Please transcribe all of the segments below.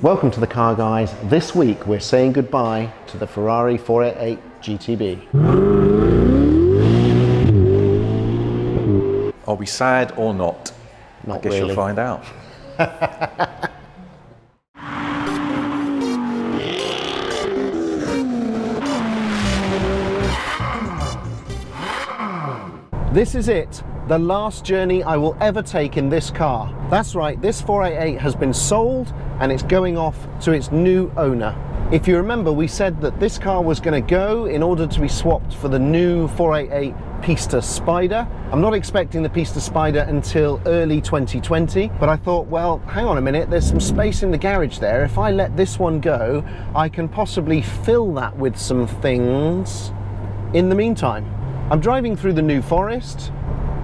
Welcome to the Car Guys. This week we're saying goodbye to the Ferrari 488 GTB. Are we sad or not? Not I guess really. you'll find out. This is it, the last journey I will ever take in this car. That's right, this 488 has been sold and it's going off to its new owner. If you remember, we said that this car was going to go in order to be swapped for the new 488 Pista Spider. I'm not expecting the Pista Spider until early 2020, but I thought, well, hang on a minute, there's some space in the garage there. If I let this one go, I can possibly fill that with some things in the meantime. I'm driving through the New Forest,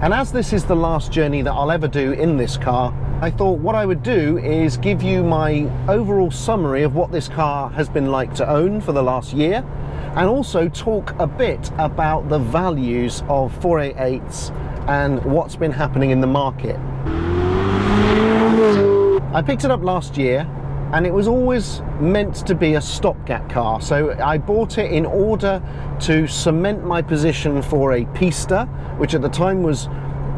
and as this is the last journey that I'll ever do in this car, I thought what I would do is give you my overall summary of what this car has been like to own for the last year, and also talk a bit about the values of 488s and what's been happening in the market. I picked it up last year, and it was always meant to be a stopgap car, so I bought it in order to cement my position for a Pista, which at the time was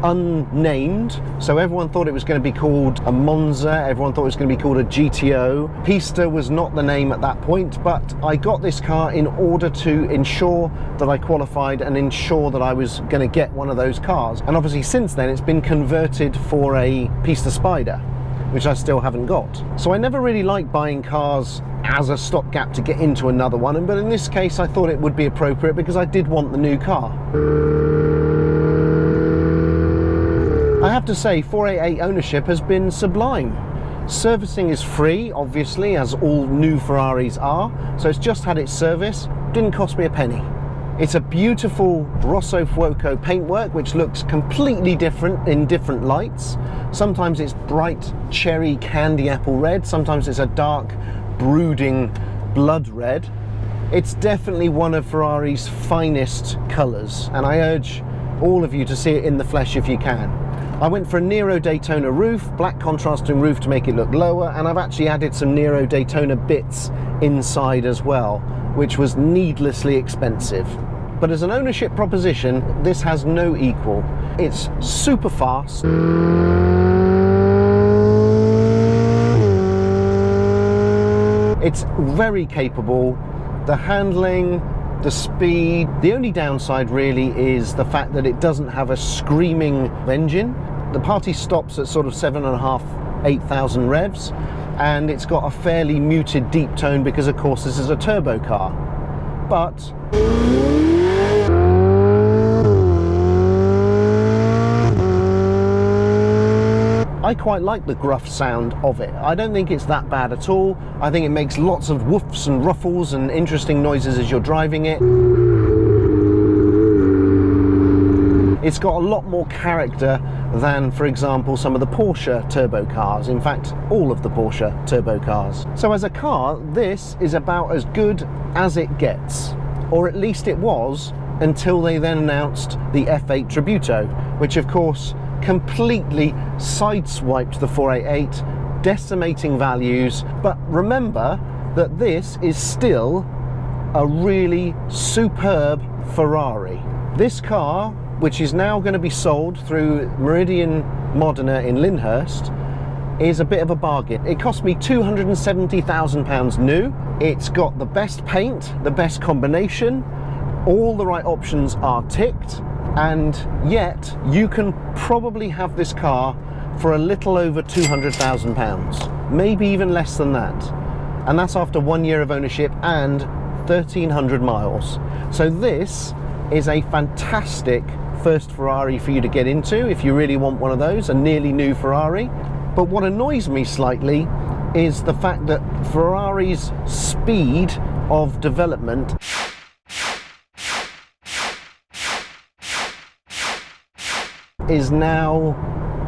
unnamed, so everyone thought it was going to be called a Monza, everyone thought it was going to be called a GTO. Pista was not the name at that point, but I got this car in order to ensure that I qualified and ensure that I was going to get one of those cars. And obviously since then it's been converted for a Pista Spider, which I still haven't got. So I never really liked buying cars as a stopgap to get into another one, but in this case I thought it would be appropriate because I did want the new car. I have to say, 488 ownership has been sublime. Servicing is free, obviously, as all new Ferraris are, so it's just had its service, didn't cost me a penny. It's a beautiful Rosso Fuoco paintwork which looks completely different in different lights. Sometimes it's bright cherry candy apple red, sometimes it's a dark brooding blood red. It's definitely one of Ferrari's finest colours, and I urge all of you to see it in the flesh if you can. I went for a Nero Daytona roof, black contrasting roof to make it look lower, and I've actually added some Nero Daytona bits inside as well, which was needlessly expensive. But as an ownership proposition, this has no equal. It's super fast. It's very capable. The handling, the speed. The only downside really is the fact that it doesn't have a screaming engine. The party stops at sort of 7,500, 8,000 revs, and it's got a fairly muted deep tone because of course this is a turbo car. But I quite like the gruff sound of it. I don't think it's that bad at all. I think it makes lots of woofs and ruffles and interesting noises as you're driving it. It's got a lot more character than, for example, some of the Porsche turbo cars. In fact, all of the Porsche turbo cars. So as a car, this is about as good as it gets. Or at least it was, until they then announced the F8 Tributo, which of course completely sideswiped the 488, decimating values. But remember that this is still a really superb Ferrari. This car, which is now going to be sold through Meridien Modena in Lyndhurst, is a bit of a bargain. It cost me £270,000 new. It's got the best paint, the best combination, all the right options are ticked, and yet you can probably have this car for a little over £200,000, maybe even less than that. And that's after 1 year of ownership and 1,300 miles. So this is a fantastic first Ferrari for you to get into if you really want one of those, a nearly new Ferrari. But what annoys me slightly is the fact that Ferrari's speed of development is now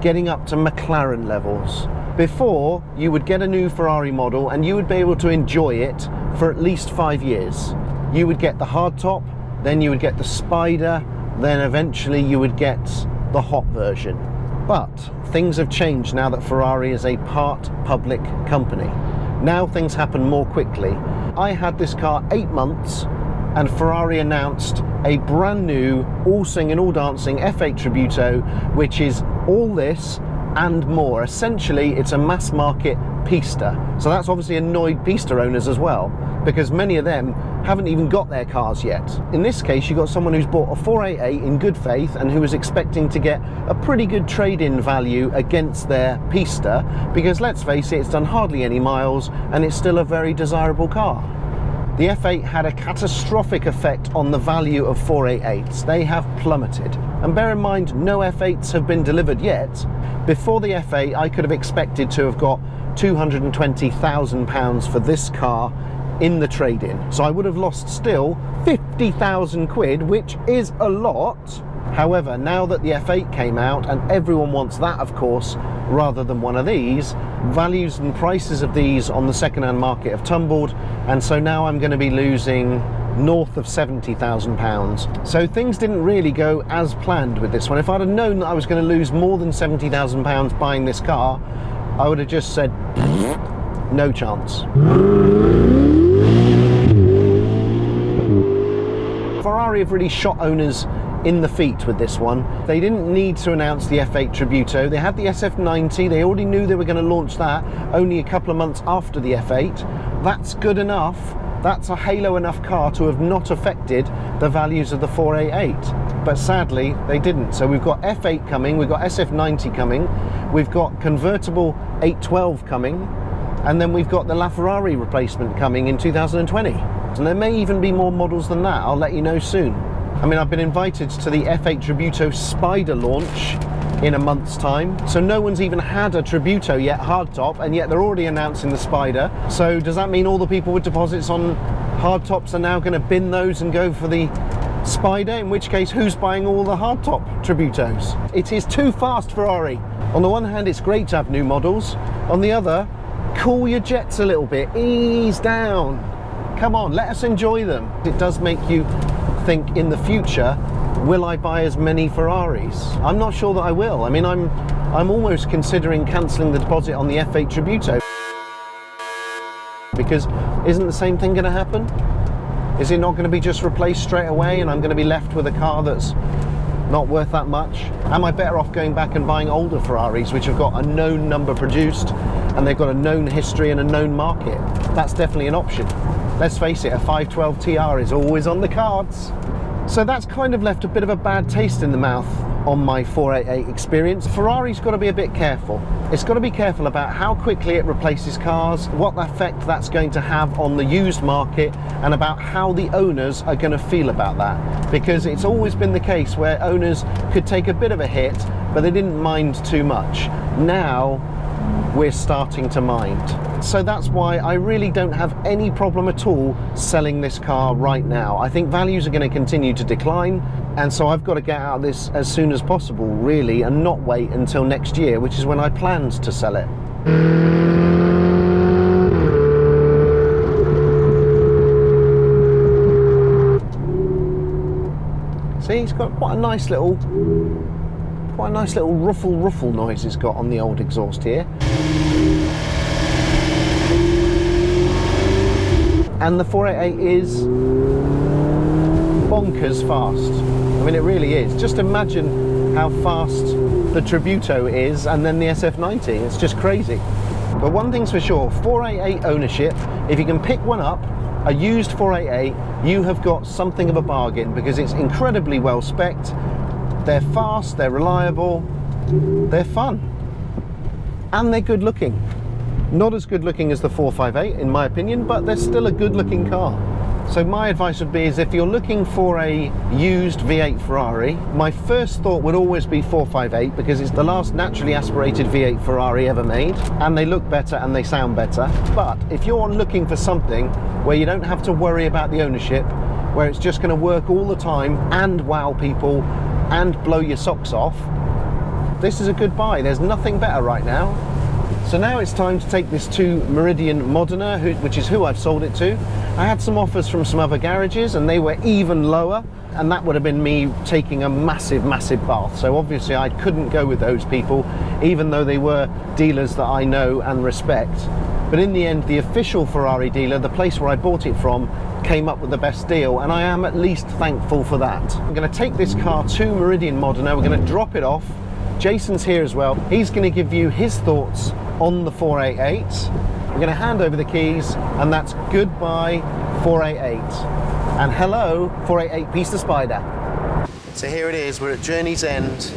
getting up to McLaren levels. Before, you would get a new Ferrari model and you would be able to enjoy it for at least 5 years. You would get the hardtop, then you would get the Spider, then eventually you would get the hot version. But things have changed now that Ferrari is a part public company. Now things happen more quickly. I had this car 8 months and Ferrari announced a brand new, all singing, all dancing F8 Tributo, which is all this and more. Essentially, it's a mass market Pista. So that's obviously annoyed Pista owners as well, because many of them haven't even got their cars yet. In this case, you've got someone who's bought a 488 in good faith and who was expecting to get a pretty good trade-in value against their Pista, because let's face it, it's done hardly any miles and it's still a very desirable car. The F8 had a catastrophic effect on the value of 488s. They have plummeted. And bear in mind, no F8s have been delivered yet. Before the F8, I could have expected to have got £220,000 for this car in the trade-in. So I would have lost still 50,000 quid, which is a lot. However, now that the F8 came out, and everyone wants that, of course, rather than one of these, values and prices of these on the second-hand market have tumbled, and so now I'm going to be losing north of £70,000. So things didn't really go as planned with this one. If I'd have known that I was going to lose more than £70,000 buying this car, I would have just said, no chance. Ferrari have really shot owners in the feet with this one. They didn't need to announce the F8 Tributo. They had the SF90. They already knew they were going to launch that only a couple of months after the F8. That's good enough. That's a halo enough car to have not affected the values of the 488. But sadly, they didn't. So we've got F8 coming, we've got SF90 coming, we've got convertible 812 coming, and then we've got the LaFerrari replacement coming in 2020. And there may even be more models than that. I'll let you know soon. I mean, I've been invited to the F8 Tributo Spider launch in a month's time. So no one's even had a Tributo yet, hardtop, and yet they're already announcing the Spider. So does that mean all the people with deposits on hardtops are now going to bin those and go for the Spider? In which case, who's buying all the hardtop Tributos? It is too fast, Ferrari. On the one hand, it's great to have new models. On the other, cool your jets a little bit, ease down. Come on, let us enjoy them. It does make you think in the future, will I buy as many Ferraris? I'm not sure that I will. I mean, I'm almost considering cancelling the deposit on the F8 Tributo, because isn't the same thing going to happen? Is it not going to be just replaced straight away and I'm going to be left with a car that's not worth that much? Am I better off going back and buying older Ferraris which have got a known number produced and they've got a known history and a known market? That's definitely an option. Let's face it, a 512 TR is always on the cards. So that's kind of left a bit of a bad taste in the mouth on my 488 experience. Ferrari's got to be a bit careful. It's got to be careful about how quickly it replaces cars, what effect that's going to have on the used market, and about how the owners are going to feel about that. Because it's always been the case where owners could take a bit of a hit, but they didn't mind too much. Now, we're starting to mind. So that's why I really don't have any problem at all selling this car right now. I think values are going to continue to decline, and so I've got to get out of this as soon as possible, really, and not wait until next year, which is when I planned to sell it. See, it's got quite a nice little ruffle noise it's got on the old exhaust here. And the 488 is bonkers fast. I mean, it really is. Just imagine how fast the Tributo is and then the SF90. It's just crazy. But one thing's for sure, 488 ownership, if you can pick one up, a used 488, you have got something of a bargain, because it's incredibly well spec'd. They're fast, they're reliable, they're fun, and they're good looking. Not as good looking as the 458 in my opinion, but they're still a good looking car. So my advice would be is if you're looking for a used V8 Ferrari, my first thought would always be 458, because it's the last naturally aspirated V8 Ferrari ever made, and they look better and they sound better. But if you're looking for something where you don't have to worry about the ownership, where it's just going to work all the time and wow people and blow your socks off, this is a good buy. There's nothing better right now. So now it's time to take this to Meridien Modena, which is who I've sold it to. I had some offers from some other garages and they were even lower, and that would have been me taking a massive bath. So obviously I couldn't go with those people, even though they were dealers that I know and respect. But in the end, the official Ferrari dealer, the place where I bought it from, came up with the best deal, and I am at least thankful for that. I'm going to take this car to Meridien Modena, we're going to drop it off. Jason's here as well. He's going to give you his thoughts on the 488. We're going to hand over the keys, and that's goodbye 488. And hello 488 Pista Spider. So here it is, we're at journey's end.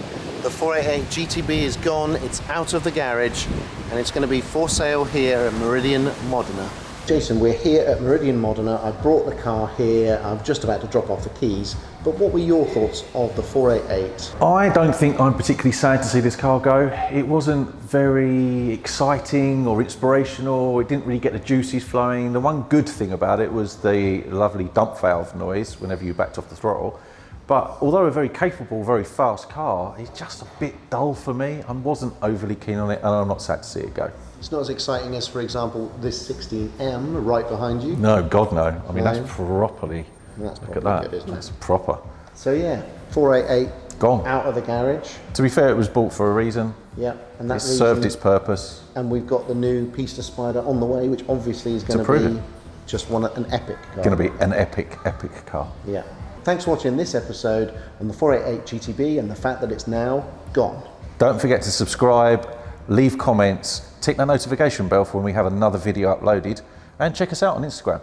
The 488 GTB is gone, it's out of the garage, and it's going to be for sale here at Meridien Modena. Jason, we're here at Meridien Modena. I brought the car here. I'm just about to drop off the keys. But what were your thoughts of the 488? I don't think I'm particularly sad to see this car go. It wasn't very exciting or inspirational. It didn't really get the juices flowing. The one good thing about it was the lovely dump valve noise whenever you backed off the throttle. But although a very capable, very fast car, it's just a bit dull for me. I wasn't overly keen on it, and I'm not sad to see it go. It's not as exciting as, for example, this 16M right behind you. No, God no. I mean, No. that's properly, That's look at probably that, good, isn't it? that's proper. So yeah, 488 Gone. out of the garage. To be fair, it was bought for a reason. Yeah, and It that served its purpose. And we've got the new Pista Spider on the way, which obviously is going to prove be it. just an epic car. Going to be an epic, epic car. Yeah. Thanks for watching this episode on the 488 GTB and the fact that it's now gone. Don't forget to subscribe, leave comments, tick the notification bell for when we have another video uploaded, and check us out on Instagram.